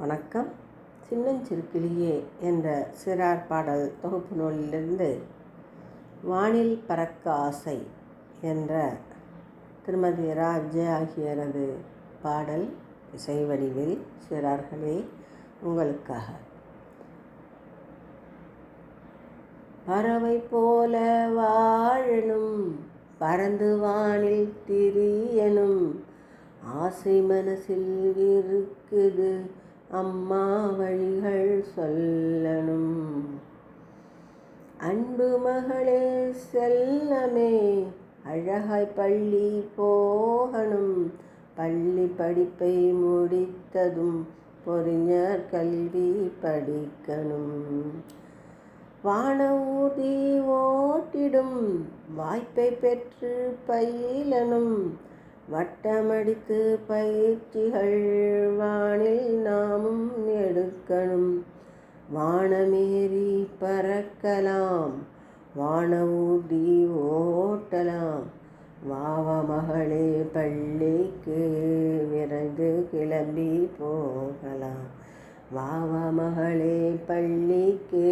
வணக்கம். சின்னஞ்சிறு கிளியே என்ற சிறார் பாடல் தொகுப்பு நூலிலிருந்து வானில் பறக்க ஆசை என்ற திருமதி ரா. விஜயா ஆகியோரது பாடல் இசை வடிவில் சிறார்களே உங்களுக்காக. பறவை போல வாழணும், பறந்து வானில் திரியணும், ஆசை மனசில் இருக்குது, அம்மா வழிகள் சொல்லணும். அன்பு மகளே செல்லமே, அழகாய் பள்ளி போகணும், பள்ளி படிப்பை முடித்ததும் பொறிஞர் கல்வி படிக்கணும். வான ஊதி ஓட்டிடும் வாய்ப்பை பெற்று பயிலனும், வட்டமடித்து பயிற்சிகள் வானில் நாமும் எடுக்கணும். வானமேறி பறக்கலாம், வான ஊதி ஓட்டலாம், வாவ மகளே பள்ளிக்கு விரைந்து கிளம்பி போகலாம். வாவ மகளே பள்ளிக்கு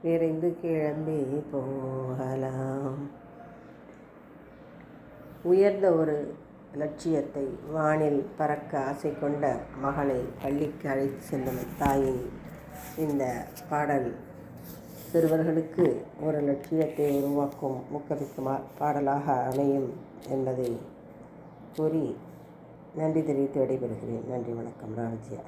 விரைந்து கிளம்பி போகலாம். உயர்ந்த ஒரு லட்சியத்தை, வானில் பறக்க ஆசை கொண்ட மகளை பள்ளிக்கு அழைத்து செல்லும் தாயின் இந்த பாடல் சிறுவர்களுக்கு ஒரு லட்சியத்தை உருவாக்கும் ஊக்குவிக்கும் பாடலாக அமையும் என்பதை கூறி நன்றி தெரிவித்து விடைபெறுகிறேன். நன்றி, வணக்கம். ரா. விஜயா.